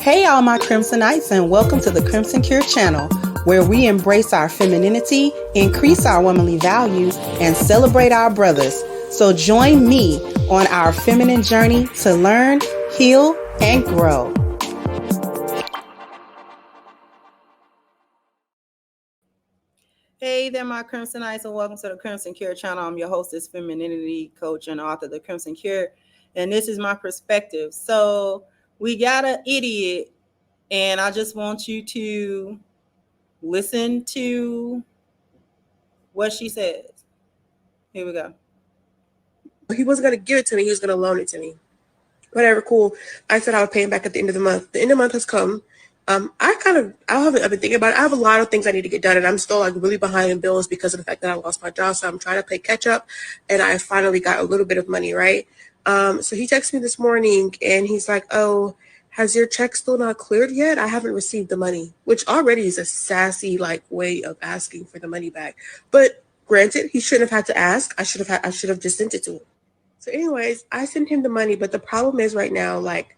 Hey, all my Crimsonites, and welcome to the Crimson Cure channel, where we embrace our femininity, increase our womanly value, and celebrate our brothers. So join me on our feminine journey to learn, heal, and grow. Hey there, my Crimsonites, and welcome to the Crimson Cure channel. I'm your hostess, femininity coach, and author of the Crimson Cure, and this is my perspective. So we got an idiot, and I just want you to listen to what she says. Here we go. He wasn't going to give it to me. He was going to loan it to me. Whatever, cool. I said I would pay him back at the end of the month. The end of the month has come. I've been thinking about it. I have a lot of things I need to get done, and I'm still like really behind in bills because of the fact that I lost my job. So I'm trying to play catch up, and I finally got a little bit of money, right? So he texted me this morning, and he's like, "Oh, has your check still not cleared yet? I haven't received the money," which already is a sassy like way of asking for the money back. But granted, he shouldn't have had to ask. I should have just sent it to him. So, anyways, I sent him the money, but the problem is right now, like,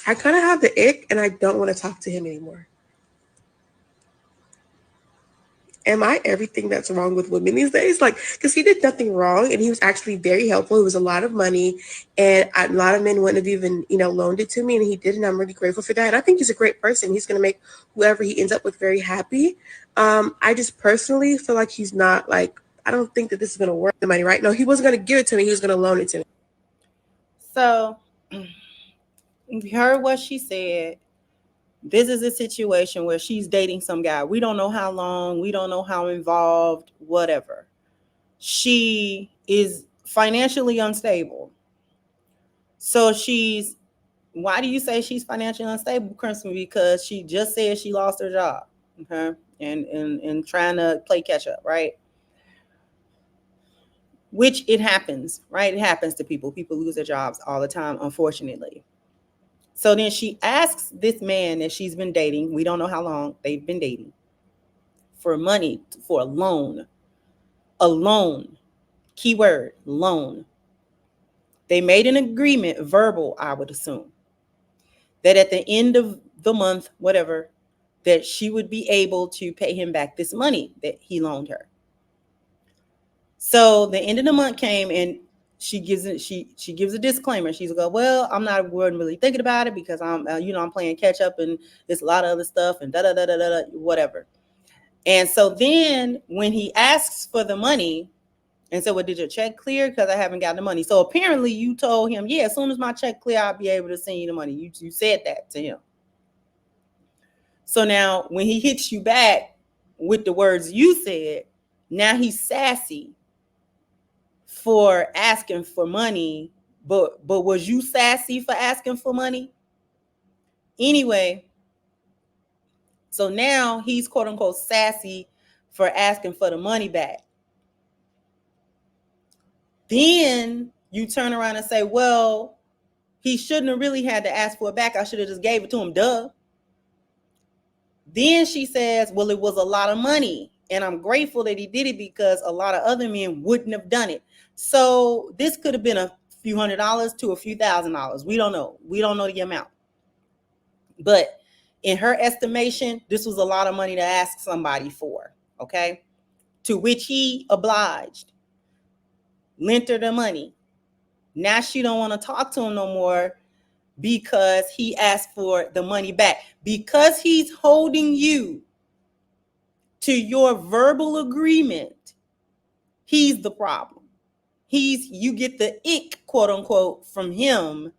I kind of have the ick and I don't want to talk to him anymore. Am I everything that's wrong with women these days? Like, because he did nothing wrong and he was actually very helpful. It was a lot of money and a lot of men wouldn't have even, loaned it to me, and he did, and I'm really grateful for that. And I think he's a great person. He's going to make whoever he ends up with very happy. I just personally feel like he's not like, I don't think that this is going to work the money, right? No, he wasn't going to give it to me. He was going to loan it to me. So, you heard what she said. This is a situation where she's dating some guy. We don't know how long, we don't know how involved, whatever. She is financially unstable. So why do you say she's financially unstable, Crimson? Because she just said she lost her job, okay? And trying to play catch up, right? Which it happens, right? It happens to people. People lose their jobs all the time, unfortunately. So then she asks this man that she's been dating, we don't know how long they've been dating, for money, for a loan. A loan. Keyword, loan. They made an agreement, verbal, I would assume, that at the end of the month, whatever, that she would be able to pay him back this money that he loaned her. So the end of the month came, and she gives a disclaimer. She's like, "Well, I'm not really thinking about it because I'm playing catch up, and there's a lot of other stuff and da da da da da whatever." And so then when he asks for the money, and so, "Well, did your check clear? Because I haven't gotten the money." So apparently you told him, "Yeah, as soon as my check clear, I'll be able to send you the money." You said that to him. So now when he hits you back with the words you said, now he's sassy for asking for money. But was you sassy for asking for money? Anyway, so now he's quote unquote sassy for asking for the money back. Then you turn around and say, "Well, he shouldn't have really had to ask for it back. I should have just gave it to him, duh." Then she says, "Well, it was a lot of money, and I'm grateful that he did it because a lot of other men wouldn't have done it." So this could have been a few $100s to a few $1,000s. We don't know. We don't know the amount. But in her estimation, this was a lot of money to ask somebody for, okay? To which he obliged, lent her the money. Now she don't want to talk to him no more because he asked for the money back. Because he's holding you to your verbal agreement, he's the problem. You get the ick, quote unquote, from him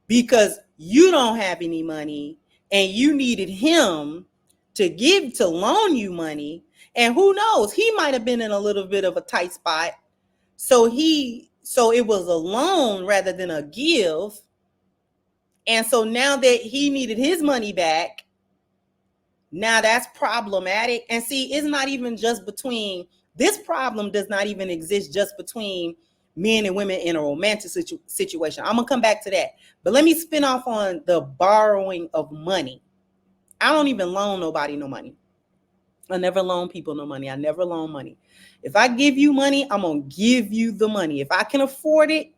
because you don't have any money and you needed him to loan you money. And who knows, he might have been in a little bit of a tight spot. So it was a loan rather than a give. And so now that he needed his money back, now that's problematic. And see, it's not even just between, this problem does not even exist just between men and women in a romantic situation. I'm going to come back to that. But let me spin off on the borrowing of money. I don't even loan nobody no money. I never loan people no money. I never loan money. If I give you money, I'm going to give you the money. If I can afford it,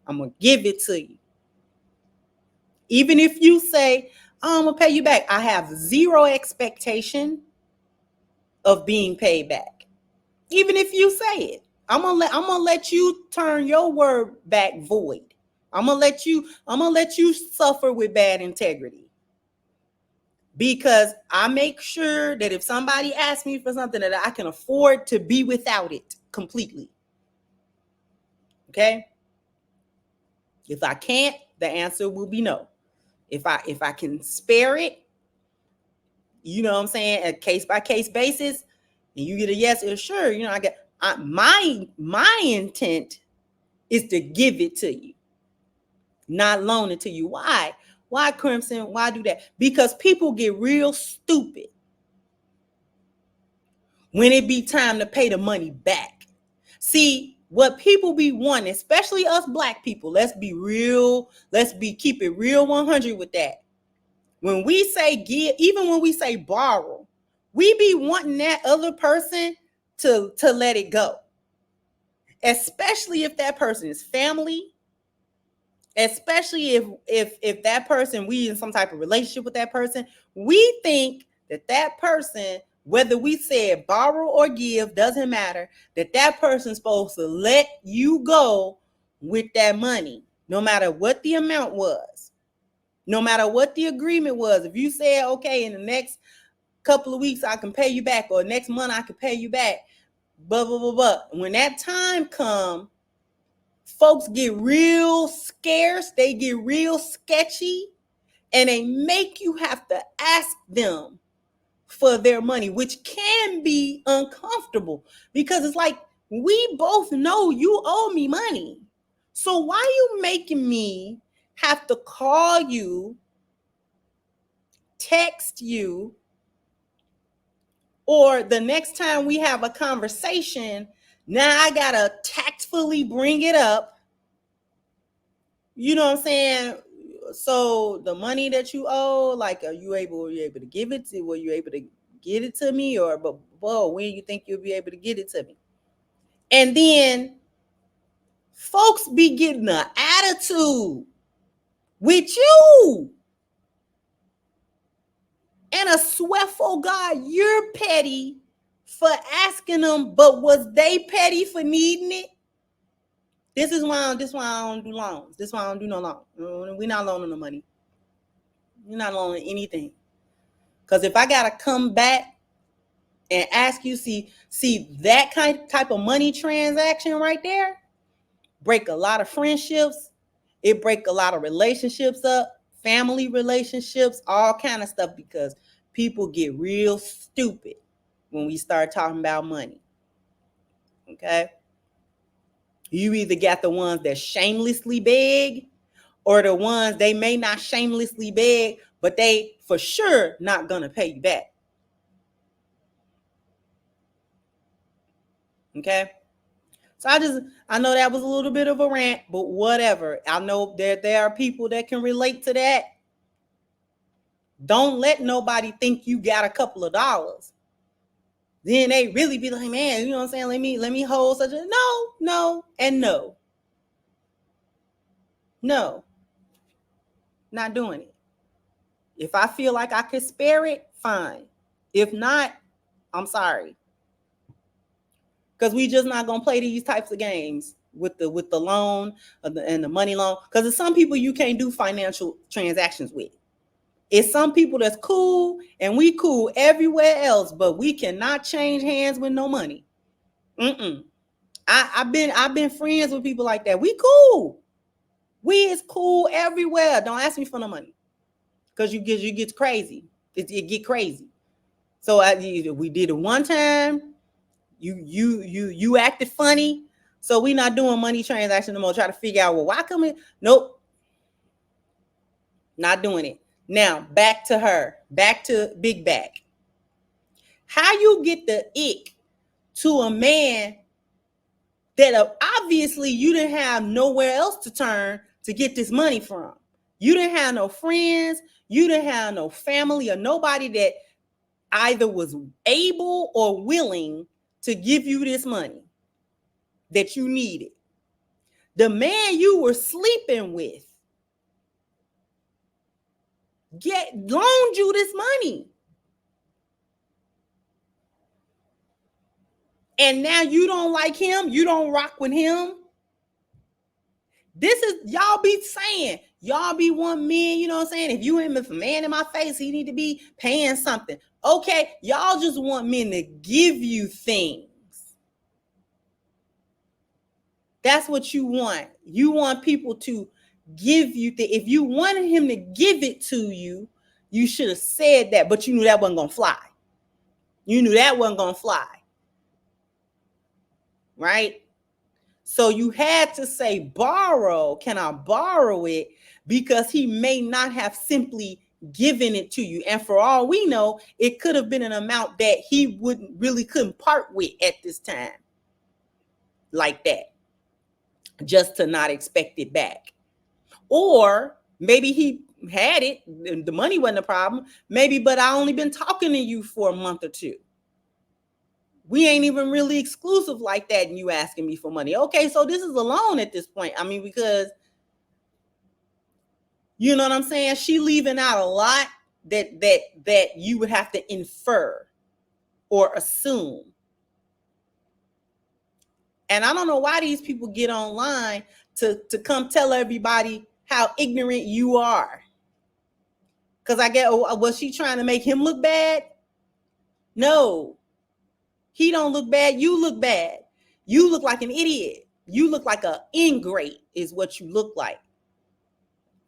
I'm going to give it to you. Even if you say, I'm gonna pay you back, I have zero expectation of being paid back. Even if you say it, I'm gonna let you turn your word back void. I'm gonna let you suffer with bad integrity. Because I make sure that if somebody asks me for something, that I can afford to be without it completely. Okay? If I can't, the answer will be no. If I can spare it, you know what I'm saying, a case by case basis, and you get a yes or sure, you know, my intent is to give it to you, not loan it to you. Why? Why, Crimson? Why do that? Because people get real stupid when it be time to pay the money back. See, what people be wanting, especially us black people, let's be real, keep it real 100 with that. When we say give, even when we say borrow, we be wanting that other person to let it go. Especially if that person is family, especially if that person, we in some type of relationship with that person, we think that person, whether we said borrow or give, doesn't matter, that person's supposed to let you go with that money, no matter what the amount was, no matter what the agreement was. If you said, okay, in the next couple of weeks I can pay you back, or next month I can pay you back, blah, blah, blah, blah. When that time comes, folks get real scarce, they get real sketchy, and they make you have to ask them for their money, which can be uncomfortable because it's like, we both know you owe me money. So why are you making me have to call you, text you, or the next time we have a conversation, now I gotta tactfully bring it up. You know what I'm saying? So the money that you owe, like, were you able to give it to? Were you able to get it to me? Or, but whoa, when you think you'll be able to get it to me? And then folks be getting an attitude with you. And I swear for God, you're petty for asking them, but was they petty for needing it? This is why I don't do loans. This is why I don't do no loan. We're not loaning the money. You're not loaning anything. Because if I gotta come back and ask you, see that type of money transaction right there, break a lot of friendships. It break a lot of relationships up, family relationships, all kind of stuff, because people get real stupid when we start talking about money. Okay? You either got the ones that shamelessly beg, or the ones they may not shamelessly beg, but they for sure not gonna pay you back. Okay? So I know that was a little bit of a rant, but whatever. I know there are people that can relate to that. Don't let nobody think you got a couple of dollars. Then they really be like, man, you know what I'm saying? Let me hold such a no, and no. No. Not doing it. If I feel like I could spare it, fine. If not, I'm sorry. Because we just not gonna play these types of games with the loan and the money loan. Because there's some people you can't do financial transactions with. It's some people that's cool and we cool everywhere else, but we cannot change hands with no money. I've been friends with people like that. We cool. We is cool everywhere. Don't ask me for no money, because you get crazy. It get crazy. So we did it one time. You acted funny, so we not doing money transaction no more. Try to figure out, well, why come it? Nope, not doing it. Now back to Big Back. How you get the ick to a man that obviously you didn't have nowhere else to turn to get this money from? You didn't have no friends, you didn't have no family, or nobody that either was able or willing to give you this money that you needed. The man you were sleeping with loaned you this money. And now you don't like him, you don't rock with him. This is, y'all be saying, y'all be one men, you know what I'm saying? If a man in my face, he need to be paying something. Okay, y'all just want men to give you things. That's what you want. You want people to give you if you wanted him to give it to you, you should have said that, but you knew that wasn't gonna fly. You knew that wasn't gonna fly. Right? So you had to say borrow. Can I borrow it? Because he may not have simply given it to you. And for all we know, it could have been an amount that he couldn't part with at this time. Like that. Just to not expect it back. Or maybe he had it, the money wasn't a problem. Maybe, but I only been talking to you for a month or two. We ain't even really exclusive like that, and you asking me for money. Okay, so this is a loan at this point. I mean, because you know what I'm saying? She leaving out a lot that you would have to infer or assume. And I don't know why these people get online to come tell everybody how ignorant you are. Because I get, was she trying to make him look bad? No. He don't look bad. You look bad. You look like an idiot. You look like an ingrate is what you look like.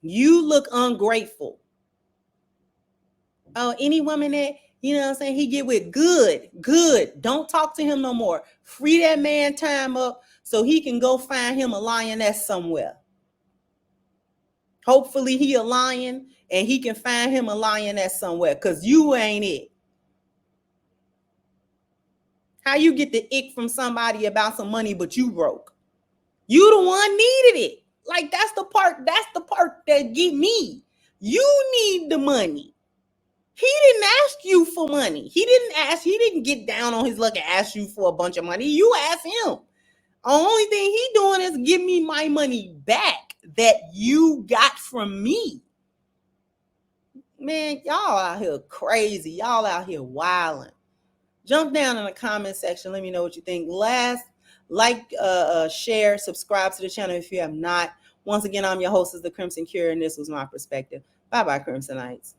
You look ungrateful. Oh, any woman that, you know what I'm saying, he get with, good. Don't talk to him no more. Free that man time up so he can go find him a lioness somewhere. Hopefully he a lion and he can find him a lioness somewhere, because you ain't it. How you get the ick from somebody about some money, but you broke? You the one needed it. Like, that's the part that get me. You need the money. He didn't ask you for money. He didn't get down on his luck and ask you for a bunch of money. You asked him. The only thing he doing is give me my money back that you got from me. Man, y'all out here crazy. Y'all out here wilding. Jump down in the comment section. Let me know what you think. Share, subscribe to the channel if you have not. Once again, I'm your hostess, The Crimson Cure, and this was my perspective. Bye-bye, Crimsonites.